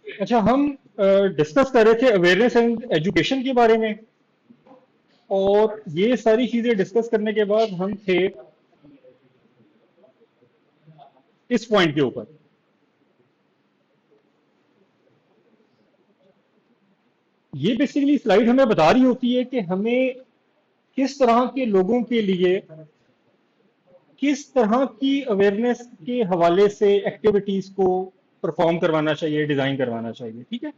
अच्छा, हम डिस्कस कर रहे थे अवेयरनेस एंड एजुकेशन के बारे में। और ये सारी चीजें डिस्कस करने के बाद हम थे इस पॉइंट के ऊपर। ये बेसिकली स्लाइड हमें बता रही होती है कि हमें किस तरह के लोगों के लिए किस तरह की अवेयरनेस के हवाले से एक्टिविटीज को परफॉर्म करवाना चाहिए, डिजाइन करवाना चाहिए। ठीक है।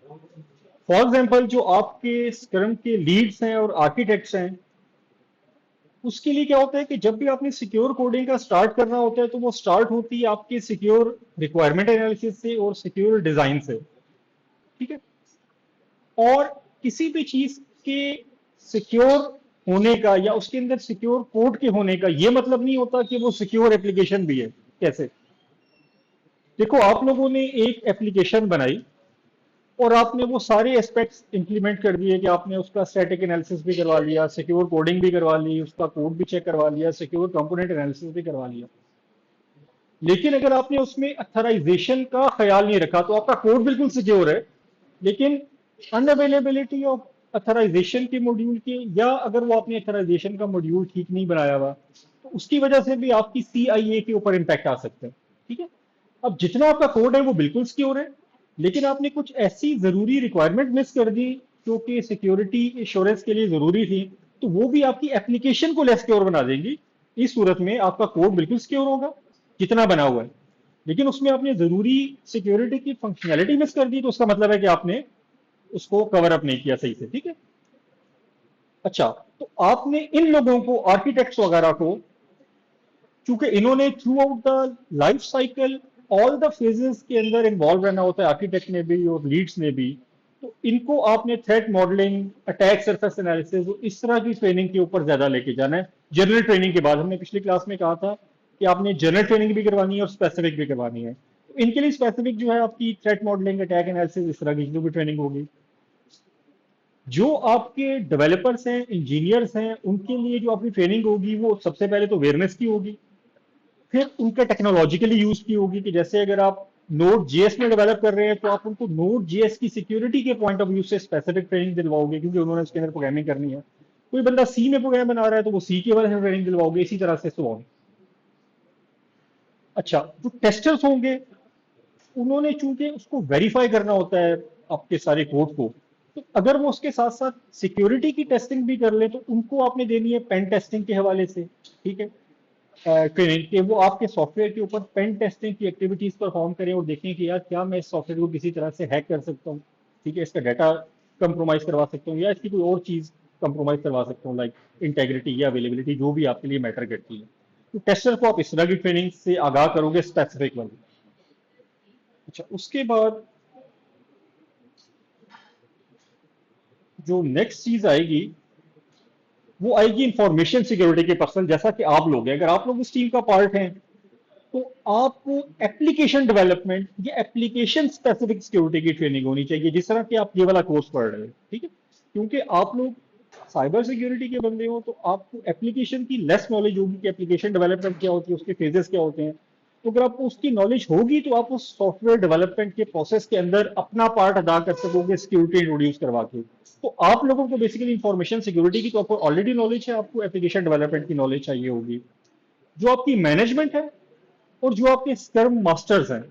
फॉर एग्जाम्पल, जो आपके स्क्रम के लीड्स हैं और आर्किटेक्ट्स हैं, उसके लिए क्या होता है कि जब भी आपने सिक्योर कोडिंग का स्टार्ट करना होता है तो वो स्टार्ट होती है आपके सिक्योर रिक्वायरमेंट एनालिसिस से और सिक्योर डिजाइन से। ठीक है। और किसी भी चीज के सिक्योर होने का या उसके अंदर सिक्योर कोड के होने का ये मतलब नहीं होता कि वो सिक्योर एप्लीकेशन भी है। कैसे? देखो, आप लोगों ने एक एप्लीकेशन बनाई और आपने वो सारे एस्पेक्ट्स इंप्लीमेंट कर दिए कि आपने उसका स्टैटिक एनालिसिस भी करवा लिया, सिक्योर कोडिंग भी करवा ली, उसका कोड भी चेक करवा लिया, सिक्योर कंपोनेंट एनालिसिस भी करवा लिया। लेकिन अगर आपने उसमें अथराइजेशन का ख्याल नहीं रखा तो आपका कोड बिल्कुल सिक्योर है, लेकिन अनअवेलेबिलिटी ऑफ अथराइजेशन के मॉड्यूल के, या अगर वो आपने अथराइजेशन का मॉड्यूल ठीक नहीं बनाया हुआ, तो उसकी वजह से भी आपकी सीआईए के ऊपर इंपैक्ट आ सकता है। ठीक है। अब जितना आपका कोड है वो बिल्कुल सिक्योर है, लेकिन आपने कुछ ऐसी जरूरी रिक्वायरमेंट मिस कर दी जो कि सिक्योरिटी इंश्योरेंस के लिए जरूरी थी, तो वो भी आपकी एप्लीकेशन को लेस सिक्योर बना देंगी। इस सूरत में आपका कोड बिल्कुल सिक्योर होगा जितना बना हुआ है, लेकिन उसमें आपने जरूरी सिक्योरिटी की फंक्शनैलिटी मिस कर दी, तो उसका मतलब है कि आपने उसको कवर अप नहीं किया सही से। ठीक है। अच्छा, तो आपने इन लोगों को, आर्किटेक्ट्स वगैरह को, चूंकि इन्होंने through out the life cycle all the phases के अंदर इन्वॉल्व रहना होता है, आर्किटेक्ट ने भी और लीड्स ने भी, तो इनको आपने threat modelling, attack surface analysis, इस तरह की ट्रेनिंग के ऊपर ज्यादा लेके जाना है। जनरल ट्रेनिंग के बाद हमने पिछली क्लास में कहा था कि आपने जनरल ट्रेनिंग भी करवानी है और स्पेसिफिक भी करवानी है। तो इनके लिए स्पेसिफिक जो है आपकी थ्रेट मॉडलिंग, अटैक एनालिसिस, इस तरह की जो भी ट्रेनिंग होगी। जो आपके डेवलपर्स हैं, इंजीनियर्स हैं, उनके लिए जो आपकी ट्रेनिंग होगी वो सबसे पहले तो अवेयरनेस की होगी, फिर उनके टेक्नोलॉजिकली यूज की होगी कि जैसे अगर आप नोड जीएस में डेवलप कर रहे हैं तो आप उनको नोड जीएस की सिक्योरिटी के पॉइंट ऑफ व्यू से स्पेसिफिक ट्रेनिंग दिलवाओगे, क्योंकि उन्होंने उसके अंदर प्रोग्रामिंग करनी है। कोई बंदा सी में प्रोग्राम बना रहा है तो वो सी के वाले से ट्रेनिंग दिलवाओगे, इसी तरह से सो ऑन। अच्छा, जो टेस्टर्स होंगे, उन्होंने चूंकि उसको वेरीफाई करना होता है आपके सारे कोड को, तो अगर वो उसके साथ साथ सिक्योरिटी की टेस्टिंग भी कर ले तो उनको आपने देनी है पेन टेस्टिंग के हवाले से। ठीक है। ट्रेनिंग कि वो आपके सॉफ्टवेयर के ऊपर पेन टेस्टिंग की एक्टिविटीज परफॉर्म करें और देखें कि यार क्या मैं इस सॉफ्टवेयर को किसी तरह से हैक कर सकता हूँ, ठीक है, इसका डाटा कंप्रोमाइज करवा सकता हूँ या इसकी कोई और चीज कंप्रोमाइज करवा सकता हूँ, लाइक इंटेग्रिटी या अवेलेबिलिटी, जो भी आपके लिए मैटर करती है। तो टेस्टर को आप इस तरह की ट्रेनिंग से आगाह करोगे, स्पेसिफिक वाली। अच्छा, उसके बाद जो नेक्स्ट चीज आएगी वो आएगी इंफॉर्मेशन सिक्योरिटी के पर्सन, जैसा कि आप लोग हैं, अगर आप लोग इस टीम का पार्ट हैं तो आपको एप्लीकेशन डेवलपमेंट या एप्लीकेशन स्पेसिफिक सिक्योरिटी की ट्रेनिंग होनी चाहिए, जिस तरह की आप ये वाला कोर्स पढ़ रहे हैं। ठीक है। क्योंकि आप लोग साइबर सिक्योरिटी के बंदे हो तो आपको एप्लीकेशन की लेस नॉलेज होगी कि एप्लीकेशन डेवलपमेंट क्या होती है, उसके फेजेस क्या होते हैं। तो अगर आपको उसकी नॉलेज होगी तो आप उस सॉफ्टवेयर डेवलपमेंट के प्रोसेस के अंदर अपना पार्ट अदा कर सकोगे, सिक्योरिटी इंट्रोड्यूस करवा के। तो आप लोगों को बेसिकली इंफॉर्मेशन सिक्योरिटी की तो आपको ऑलरेडी नॉलेज है, आपको एप्लीकेशन डेवलपमेंट की नॉलेज चाहिए होगी। जो आपकी मैनेजमेंट है और जो आपके स्क्रम मास्टर्स हैं,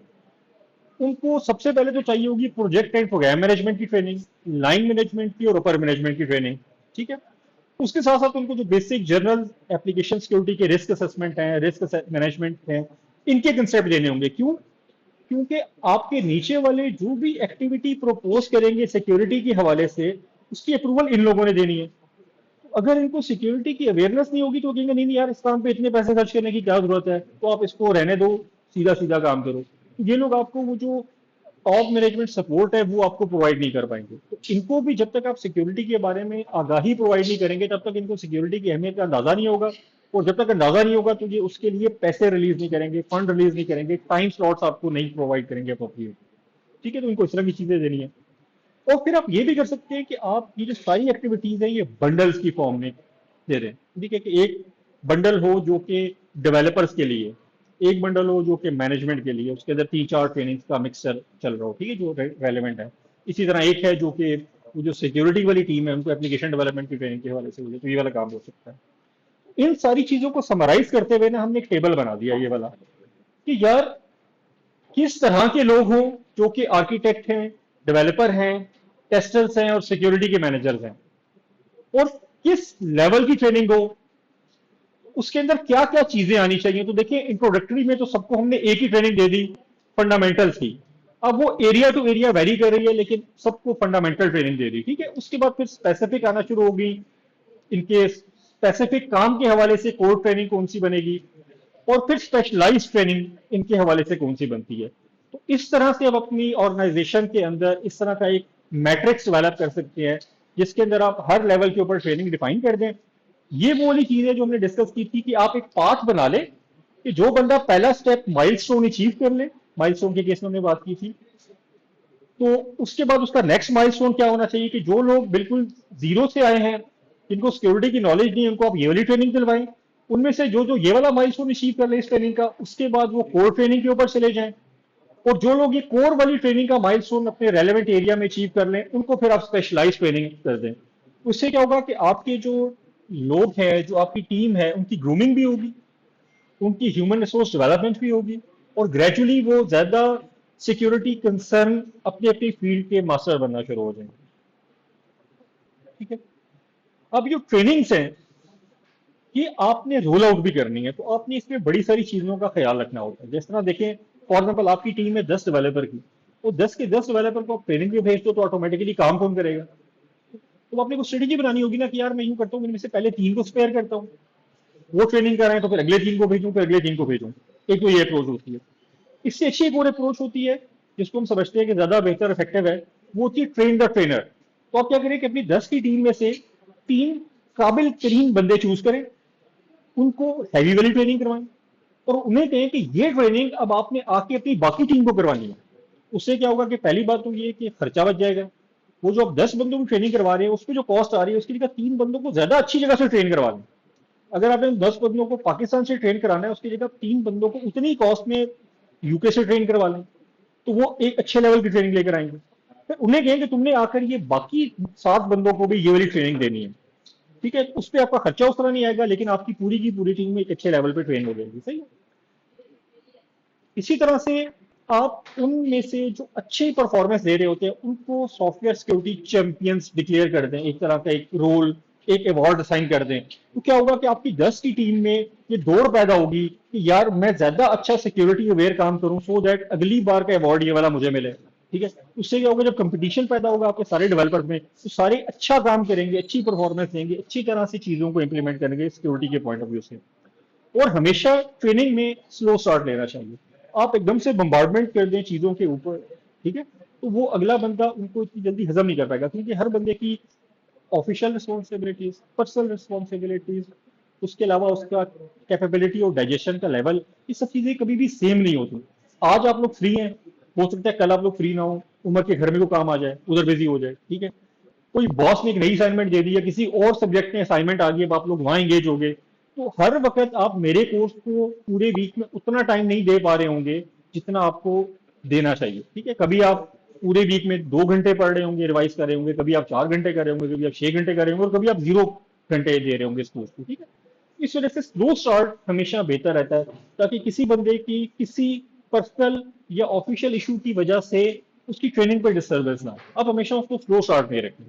उनको सबसे पहले तो चाहिए होगी प्रोजेक्ट एंड प्रोग्राम मैनेजमेंट की ट्रेनिंग, लाइन मैनेजमेंट की और अपर मैनेजमेंट की ट्रेनिंग। ठीक है। उसके साथ साथ उनको जो बेसिक जनरल एप्लीकेशन सिक्योरिटी के रिस्क असेसमेंट है, रिस्क मैनेजमेंट है, इनके कंसेप्ट देने होंगे। क्यों? क्योंकि आपके नीचे वाले जो भी एक्टिविटी प्रपोज करेंगे सिक्योरिटी के हवाले से, उसकी अप्रूवल इन लोगों ने देनी है। तो अगर इनको सिक्योरिटी की अवेयरनेस नहीं होगी तो कहेंगे नहीं नहीं यार, इस काम पे इतने पैसे खर्च करने की क्या जरूरत है, तो आप इसको रहने दो, सीधा सीधा काम करो। तो ये लोग आपको वो जो टॉप मैनेजमेंट सपोर्ट है वो आपको प्रोवाइड नहीं कर पाएंगे। तो इनको भी जब तक आप सिक्योरिटी के बारे में आगाही प्रोवाइड नहीं करेंगे तब तक इनको सिक्योरिटी की अहमियत का अंदाजा नहीं होगा। और जब तक अंदाजा नहीं होगा तो ये उसके लिए पैसे रिलीज नहीं करेंगे, फंड रिलीज नहीं करेंगे, टाइम स्लॉट्स आपको नहीं प्रोवाइड करेंगे अप्रोप्रिएट। ठीक है। तो इनको इस तरह की चीजें देनी है। और फिर आप ये भी कर सकते हैं कि आप ये जो सारी एक्टिविटीज हैं ये बंडल्स की फॉर्म में दे दें। ठीक है कि एक बंडल हो जो कि डेवलपर्स के लिए, एक बंडल हो जो कि मैनेजमेंट के लिए, उसके अंदर 3-4 ट्रेनिंग्स का मिक्सचर चल रहा हो, ठीक है, जो रेलेवेंट है। इसी तरह एक है जो कि वो जो सिक्योरिटी वाली टीम है उनको एप्लीकेशन डेवलपमेंट की ट्रेनिंग के हवाले से मुझे तो ये वाला काम हो सकता है। इन सारी चीजों को समराइज करते हुए ना हमने एक टेबल बना दिया ये वाला, कि यार किस तरह के लोग हों जो कि आर्किटेक्ट हैं, डेवलपर हैं, टेस्टर्स हैं और सिक्योरिटी के मैनेजर्स हैं, और किस लेवल की ट्रेनिंग हो, उसके अंदर क्या क्या चीजें आनी चाहिए। तो देखिए इंट्रोडक्टरी में तो सबको हमने एक ही ट्रेनिंग दे दी, फंडामेंटल्स की। अब वो एरिया टू एरिया वेरी कर रही है, लेकिन सबको फंडामेंटल ट्रेनिंग दे दी, ठीक है। उसके बाद फिर स्पेसिफिक आना शुरू होगी, इनके स्पेसिफिक काम के हवाले से कोर ट्रेनिंग कौन सी बनेगी, और फिर स्पेशलाइज ट्रेनिंग इनके हवाले से कौन सी बनती है। तो इस तरह से अब अपनी ऑर्गेनाइजेशन के अंदर इस तरह का एक मैट्रिक्स डेवलप कर सकते हैं, जिसके अंदर आप हर लेवल के ऊपर ट्रेनिंग डिफाइन कर दें। ये वो वाली चीज है जो हमने डिस्कस की थी, कि आप एक पाथ बना ले कि जो बंदा पहला स्टेप माइलस्टोन अचीव कर ले, माइलस्टोन के केस में हमने बात की थी, तो उसके बाद उसका नेक्स्ट माइलस्टोन क्या होना चाहिए, कि जो लोग बिल्कुल जीरो से आए हैं, जिनको सिक्योरिटी की नॉलेज नहीं है, उनको आप ये वाली ट्रेनिंग दिलवाएं। उनमें से जो जो ये वाला माइलस्टोन अचीव कर ले इस ट्रेनिंग का, उसके बाद वो कोर ट्रेनिंग के ऊपर चले जाएं। और जो लोग ये कोर वाली ट्रेनिंग का माइलस्टोन अपने रेलेवेंट एरिया में अचीव कर लें, उनको फिर आप स्पेशलाइज ट्रेनिंग कर दें। उससे क्या होगा कि आपके जो लोग हैं, जो आपकी टीम है, उनकी ग्रूमिंग भी होगी, उनकी ह्यूमन रिसोर्स डेवलपमेंट भी होगी, और ग्रेजुअली वो ज्यादा सिक्योरिटी कंसर्न अपने अपनी फील्ड के मास्टर बनना शुरू हो जाएंगे, ठीक है। अब ये ट्रेनिंग्स हैं, ये आपने रोल आउट भी करनी है, तो आपने इसमें बड़ी सारी चीजों का ख्याल रखना होता है। जिस तरह देखें, फॉर एग्जाम्पल आपकी टीम है 10 डेवलपर की, वो 10 के 10 डेवलपर को आप ट्रेनिंग भी भेज दो तो ऑटोमेटिकली काम कौन करेगा। तो आपने कुछ स्ट्रेटेजी बनानी होगी ना, कि यार मैं यूं करता हूँ, इनमें से पहले 3 को स्पेयर करता हूँ, वो ट्रेनिंग कर रहे हैं तो फिर अगले 3 को भेजूं, फिर अगले 3 को भेजूं। एक तो ये अप्रोच होती है। इससे अच्छी एक और अप्रोच होती है, जिसको हम समझते हैं कि ज्यादा बेहतर इफेक्टिव है, वो होती है ट्रेन द ट्रेनर। तो आप क्या करें कि अपनी 10 की टीम में से 3 काबिल तरीन बंदे चूज करें, उनको हैवी वाली ट्रेनिंग करवाएं, और उन्हें कहें कि ये ट्रेनिंग अब आपने आके अपनी बाकी टीम को करवानी है। उससे क्या होगा कि पहली बात तो ये कि खर्चा बच जाएगा। वो जो आप 10 बंदों की ट्रेनिंग करवा रहे हैं, उसकी जो कॉस्ट आ रही है, उसकी जगह 3 बंदों को ज्यादा अच्छी जगह से ट्रेन करवा लें। अगर आपने 10 बंदों को पाकिस्तान से ट्रेन कराना है, उसकी जगह 3 बंदों को उतनी ही कॉस्ट में यूके से ट्रेन करवा लें, तो वो एक अच्छे लेवल की ट्रेनिंग लेकर आएंगे। फिर उन्हें कहें कि तुमने आकर ये बाकी 7 बंदों को भी ये वाली ट्रेनिंग देनी है, ठीक है। उस पर आपका खर्चा उस तरह नहीं आएगा, लेकिन आपकी पूरी की पूरी टीम में एक अच्छे लेवल पे ट्रेन हो जाएगी, सही है। इसी तरह से आप उनमें से जो अच्छे परफॉर्मेंस दे रहे होते हैं, उनको सॉफ्टवेयर सिक्योरिटी चैंपियंस डिक्लेयर कर दें, एक तरह का एक रोल, एक अवार्ड असाइन कर दें। तो क्या होगा कि आपकी 10 की टीम में ये दौड़ पैदा होगी कि यार मैं ज्यादा अच्छा सिक्योरिटी अवेयर काम करूं, सो दैट अगली बार का अवार्ड ये वाला मुझे मिले, ठीक है। उससे क्या होगा, जब कंपटीशन पैदा होगा आपके सारे डेवलपर्स में, तो सारे अच्छा काम करेंगे, अच्छी परफॉर्मेंस देंगे, अच्छी तरह से चीजों को इंप्लीमेंट करेंगे सिक्योरिटी के पॉइंट ऑफ व्यू से। और हमेशा ट्रेनिंग में स्लो स्टार्ट लेना चाहिए। आप एकदम से बम्बार्डमेंट कर दें चीजों के ऊपर, ठीक है, तो वो अगला बंदा उनको इतनी जल्दी हजम नहीं कर पाएगा, क्योंकि हर बंदे की ऑफिशियल रिस्पॉन्सिबिलिटीज, पर्सनल रिस्पॉन्सिबिलिटीज, उसके अलावा उसका कैपेबिलिटी और डाइजेशन का लेवल, ये सब चीजें कभी भी सेम नहीं होती। आज आप लोग फ्री हैं, हो सकता है कल आप लोग फ्री ना हो, उम्र के घर में को काम आ जाए, उधर बिजी हो जाए, ठीक है। कोई बॉस ने एक नई असाइनमेंट दे दी, या किसी और सब्जेक्ट में असाइनमेंट आ गई, अब आप लोग वहां एंगेज हो गए, तो हर वक्त आप मेरे कोर्स को पूरे वीक में उतना टाइम नहीं दे पा रहे होंगे जितना आपको देना चाहिए, ठीक है। कभी आप पूरे वीक में 2 घंटे पढ़ रहे होंगे, रिवाइज कर रहे होंगे, कभी आप 4 घंटे कर रहे होंगे, कभी आप 6 घंटे कर रहे होंगे, और कभी आप 0 घंटे दे रहे होंगे इस कोर्स को, ठीक है। इस वजह से स्लो स्टार्ट हमेशा बेहतर रहता है, ताकि किसी बंदे की किसी पर्सनल या ऑफिशियल इशू की वजह से उसकी ट्रेनिंग पर डिस्टर्बेंस ना हो। आप हमेशा उसको स्लो स्टार्ट में रखें।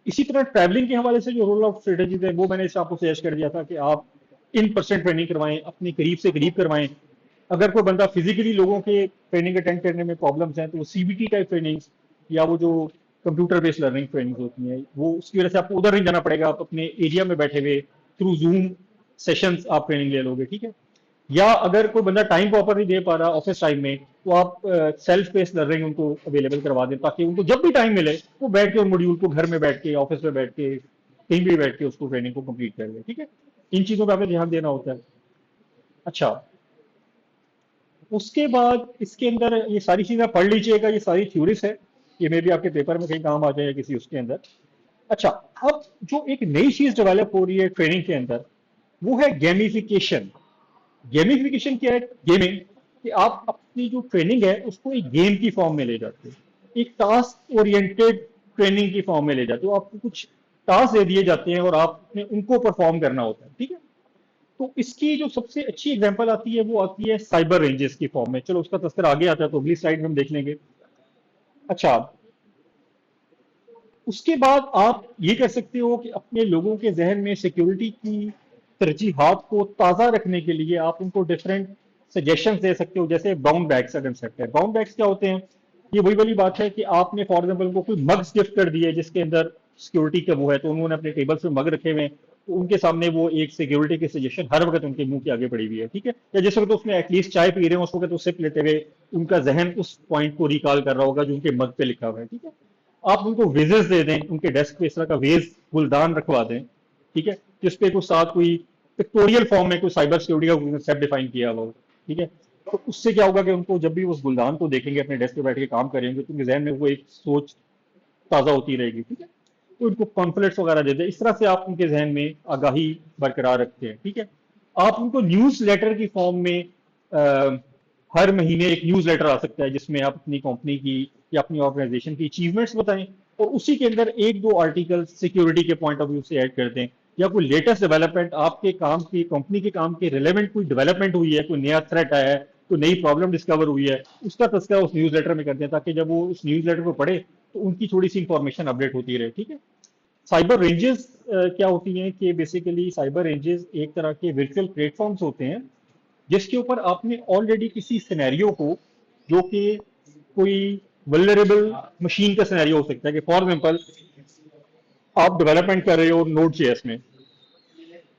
इसी तरह ट्रैवलिंग के हवाले से जो रोल ऑफ स्ट्रेटेजीज है, वो मैंने आपको सजेस्ट कर दिया था कि आप इन पर्सन ट्रेनिंग करवाएं, अपने करीब से करीब करवाएं। अगर कोई बंदा फिजिकली लोगों के ट्रेनिंग अटेंड करने में प्रॉब्लम्स हैं, तो वो सीबीटी टाइप ट्रेनिंग, या वो जो कंप्यूटर बेस्ड लर्निंग ट्रेनिंग होती है, वो उसकी वजह से आपको उधर नहीं जाना पड़ेगा, आप अपने एरिया में बैठे हुए थ्रू जूम सेशंस आप ट्रेनिंग ले लोगे, ठीक है। या अगर कोई बंदा टाइम प्रॉपर नहीं दे पा रहा ऑफिस टाइम में, तो आप सेल्फ बेस्ड लर्निंग उनको अवेलेबल करवा दें, ताकि उनको जब भी टाइम मिले वो बैठ के उन मॉड्यूल को घर में बैठ के, ऑफिस में बैठ के, कहीं भी बैठ के उसको ट्रेनिंग को कंप्लीट कर ले, ठीक है। इन चीजों पर आपको ध्यान देना होता है। अच्छा, उसके बाद इसके अंदर ये सारी चीजें पढ़ लीजिएगा, ये सारी थ्योरीज है, ये मे भी आपके पेपर में कहीं काम आ जाए किसी उसके अंदर। अच्छा, अब जो एक नई चीज डेवलप हो रही है ट्रेनिंग के अंदर, वो है गेमिफिकेशन। गेमिफिकेशन क्या है गेमिंग, कि आप अपनी जो ट्रेनिंग है उसको एक गेम की फॉर्म में ले जाते हो, एक टास्क ओरिएंटेड ट्रेनिंग की फॉर्म में ले जाते हो। आपको कुछ टास्क दे दिए जाते हैं और आपने उनको परफॉर्म करना होता है, ठीक है। तो इसकी जो सबसे अच्छी एग्जांपल आती है वो आती है साइबर रेंजेस की फॉर्म में। चलो उसका तस्करा आगे आता है तो अगली स्लाइड में हम देख लेंगे। अच्छा, उसके बाद आप ये कर सकते हो कि अपने लोगों के जहन में सिक्योरिटी की तरजीहात को ताज़ा रखने के लिए आप उनको डिफरेंट सजेशंस दे सकते हो। जैसे ब्राउन बैग्स का कंसेप्ट है। ब्राउन बैग्स क्या होते हैं? ये वही वाली बात है कि आपने फॉर एग्जाम्पल उनको कोई मग्स गिफ्ट कर दिए जिसके अंदर सिक्योरिटी का वो है, तो उन्होंने अपने टेबल पे मग रखे हुए हैं, तो उनके सामने वो एक सिक्योरिटी की सजेशन हर वक्त उनके मुंह के आगे पड़ी हुई है, ठीक है। या जिस वक्त उसमें एटलीस्ट चाय पी रहे हो उस वक्त उससे लेते हुए उनका जहन उस पॉइंट को रिकॉल कर रहा होगा जो उनके मग पे लिखा हुआ है, ठीक है। आप उनको वेजेस दे दें, उनके डेस्क पे इस तरह का वेज गुलदान रखवा दें, ठीक है, जिस पे कुछ साथ कोई पिक्टोरियल फॉर्म में कोई साइबर सिक्योरिटी का कंसेप्ट डिफाइन किया हुआ हो, ठीक है। तो उससे क्या होगा कि उनको जब भी उस गुलदान को देखेंगे अपने डेस्क पे बैठ के काम करेंगे तो उनके जहन में वो एक सोच ताज़ा होती रहेगी, ठीक है। तो उनको कॉन्फ्लिक्ट्स वगैरह दे दें, इस तरह से आप उनके जहन में आगाही बरकरार रखते हैं, ठीक है। आप उनको न्यूज़ लेटर की फॉर्म में हर महीने एक न्यूज़ लेटर आ सकता है जिसमें आप अपनी कंपनी की या अपनी ऑर्गेनाइजेशन की अचीवमेंट्स बताएं, और उसी के अंदर एक दो आर्टिकल सिक्योरिटी के पॉइंट ऑफ व्यू से ऐड कर दें, या कोई लेटेस्ट डेवलपमेंट आपके काम की कंपनी के काम के रिलेवेंट कोई डेवलपमेंट हुई है, कोई नया थ्रेट आया है, कोई नई प्रॉब्लम डिस्कवर हुई है, उसका तस्करा उस न्यूज़ लेटर में कर दें ताकि जब वो उस न्यूज़ लेटर को पढ़े तो उनकी थोड़ी सी इंफॉर्मेशन अपडेट होती रहे, ठीक है। साइबर रेंजेस क्या होती हैं कि बेसिकली साइबर रेंजेस एक तरह के वर्चुअल प्लेटफॉर्म्स होते हैं जिसके ऊपर आपने ऑलरेडी किसी सिनेरियो को, जो कि कोई वल्नरेबल मशीन का सिनेरियो हो सकता है, कि फॉर एग्जांपल आप डेवलपमेंट कर रहे हो नोड जेएस में,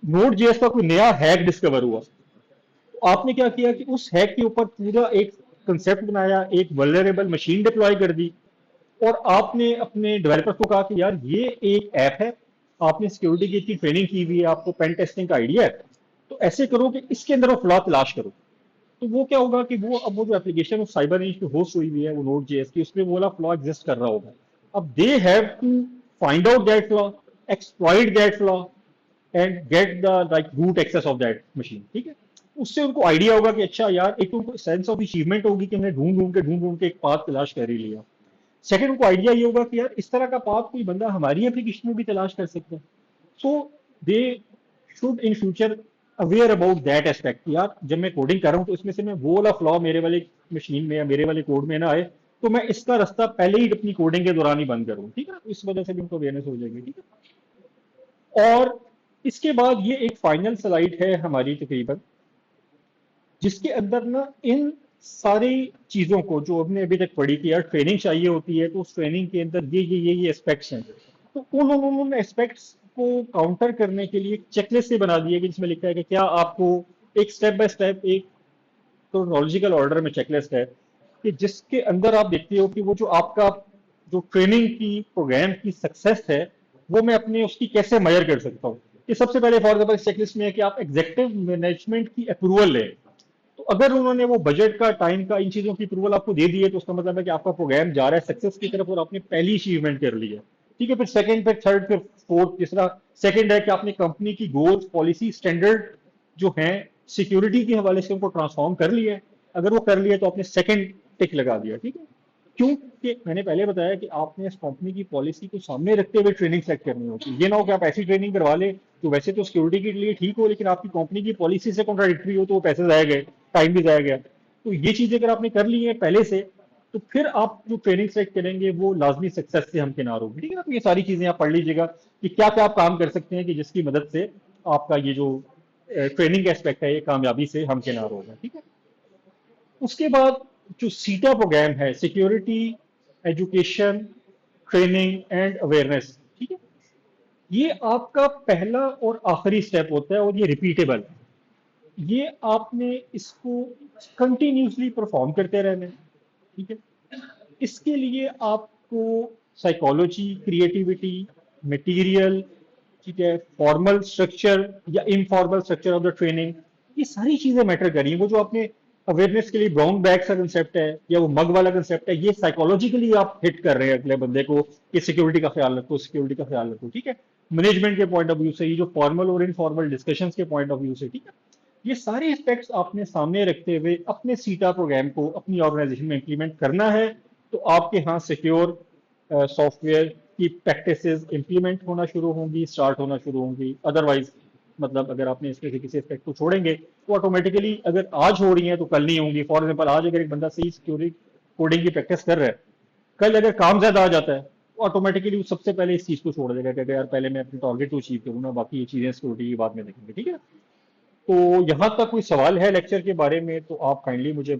नोड जेएस का कोई नया हैक डिस्कवर हुआ, तो आपने क्या किया कि उस हैक के ऊपर पूरा एक कंसेप्ट बनाया, एक वल्नरेबल मशीन डिप्लॉय कर दी, और आपने अपने डेवलपर्स को कहा कि यार ये एक ऐप है, आपने सिक्योरिटी की इतनी ट्रेनिंग की हुई है, आपको पेन टेस्टिंग का आइडिया है, तो ऐसे करो कि इसके अंदर वो फ्लॉ तलाश करो। तो वो क्या होगा कि वो अब वो जो एप्लीकेशन साइबर रेंज पे होस्ट हुई हुई है वो नोड जेएस की, उसमें वो वाला फ्लॉ एग्जिस्ट कर रहा होगा। अब they have to find out that flaw, exploit that flaw and get the like root access of that machine, ठीक है। उससे उनको आइडिया होगा कि अच्छा यार, एक तो उनको सेंस ऑफ अचीवमेंट होगी कि हमने ढूंढ ढूंढ के एक पाथ तलाश कर ही लिया। सेकंड, उनको आइडिया ये होगा कि यार इस तरह का पाथ कोई बंदा हमारी एप्लीकेशन में भी तलाश कर सकता है। So they should in future aware about that aspect, यार जब मैं कोडिंग कर रहा हूँ तो इसमें से मैं वो वाला फ्लॉ मेरे वाले मशीन में या मेरे वाले कोड में ना आए, तो मैं इसका रास्ता पहले ही अपनी कोडिंग के दौरान ही बंद करूँ, ठीक है ना। तो इस वजह से भी उनको अवेयरनेस हो जाएगी, ठीक है। और इसके बाद ये एक फाइनल स्लाइड है हमारी तकरीबन, जिसके अंदर ना इन सारी चीजों को जो हमने अभी तक पढ़ी कि यार ट्रेनिंग चाहिए होती है, तो उस ट्रेनिंग के अंदर ये एस्पेक्ट्स हैं, तो उन एस्पेक्ट्स को काउंटर करने के लिए एक चेकलिस्ट से बना दिया कि जिसमें लिखा है कि क्या आपको एक स्टेप बाय स्टेप एक क्रोनोलॉजिकल ऑर्डर में चेकलिस्ट है कि जिसके अंदर आप देखते हो कि वो जो आपका जो ट्रेनिंग की प्रोग्राम की सक्सेस है वो मैं अपने उसकी कैसे मेजर कर सकता हूँ। कि सबसे पहले फॉर एग्जाम्पल चेकलिस्ट में है कि आप एग्जीक्यूटिव मैनेजमेंट की अप्रूवल लें, तो अगर उन्होंने वो बजट का, टाइम का, इन चीजों की अप्रूवल आपको दे दी है तो उसका मतलब है कि आपका प्रोग्राम जा रहा है सक्सेस की तरफ और आपने पहली अचीवमेंट कर ली है, ठीक है। फिर सेकंड, फिर थर्ड, फिर फोर्थ, तीसरा सेकंड है कि आपने कंपनी की गोल्स, पॉलिसी, स्टैंडर्ड जो हैं सिक्योरिटी के हवाले से उनको ट्रांसफॉर्म कर लिया है। अगर वो कर लिया तो आपने सेकंड टिक लगा दिया, ठीक है। क्योंकि मैंने पहले बताया कि आपने इस कंपनी की पॉलिसी को सामने रखते हुए ट्रेनिंग सेलेक्ट करनी होती है। ये ना हो कि आप ऐसी ट्रेनिंग करवा ले तो वैसे तो सिक्योरिटी के लिए ठीक हो, लेकिन आपकी कंपनी की पॉलिसी से कॉन्ट्राडिक्टरी हो तो वो पैसे जाया गए, टाइम भी जाया गया। तो ये चीजें अगर आपने कर ली है पहले से, तो फिर आप जो ट्रेनिंग सेलेक्ट करेंगे वो लाजमी सक्सेस से हमकिनार होगी, ठीक है ना। तो ये सारी चीजें आप पढ़ लीजिएगा कि क्या क्या आप काम कर सकते हैं कि जिसकी मदद से आपका ये जो ट्रेनिंग एस्पेक्ट है ये कामयाबी से हमकिनार होगा, ठीक है। उसके बाद जो सीटा प्रोग्राम है, security education training and awareness, ठीक है, ये आपका पहला और आखिरी स्टेप होता है और ये रिपीटेबल है। ये आपने इसको कंटिन्यूसली परफॉर्म करते रहना है, ठीक है। इसके लिए आपको साइकोलॉजी, क्रिएटिविटी, मटेरियल, ठीक है, फॉर्मल स्ट्रक्चर या informal structure of the training, ये सारी चीजें मैटर कर रही हैं। वो जो आपने अवेयरनेस के लिए ब्राउन बैग का कंसेप्ट है या वो मग वाला कंसेप्ट है, ये साइकोलॉजिकली आप हिट कर रहे हैं अगले बंदे को कि सिक्योरिटी का ख्याल रखो, सिक्योरिटी का ख्याल रखो, ठीक है। मैनेजमेंट के पॉइंट ऑफ व्यू से, ये जो फॉर्मल और इनफॉर्मल डिस्कशंस के पॉइंट ऑफ व्यू से, ठीक है। ये सारे एस्पेक्ट्स आपने सामने रखते हुए अपने सीटा प्रोग्राम को अपनी ऑर्गेनाइजेशन में इंप्लीमेंट करना है, तो आपके यहाँ सिक्योर सॉफ्टवेयर की प्रैक्टिसेस इंप्लीमेंट होना शुरू होंगी, स्टार्ट होना शुरू होंगी। अदरवाइज मतलब अगर आपने इसमें से किसी एस्पेक्ट को छोड़ेंगे तो ऑटोमेटिकली अगर आज हो रही है तो कल नहीं होंगी। फॉर एग्जाम्पल आज अगर एक बंदा सही सिक्योरिटी कोडिंग की प्रैक्टिस कर रहा है, कल अगर काम ज्यादा आ जाता है तो ऑटोमेटिकली वो सबसे पहले इस चीज को छोड़ देगा कि यार पहले मैं अपने टारगेट को अचीव करूंगा, बाकी ये चीजें सिक्योरिटी की बाद में देखेंगे। ठीक है, तो यहाँ तक कोई सवाल है लेक्चर के बारे में तो आप काइंडली मुझे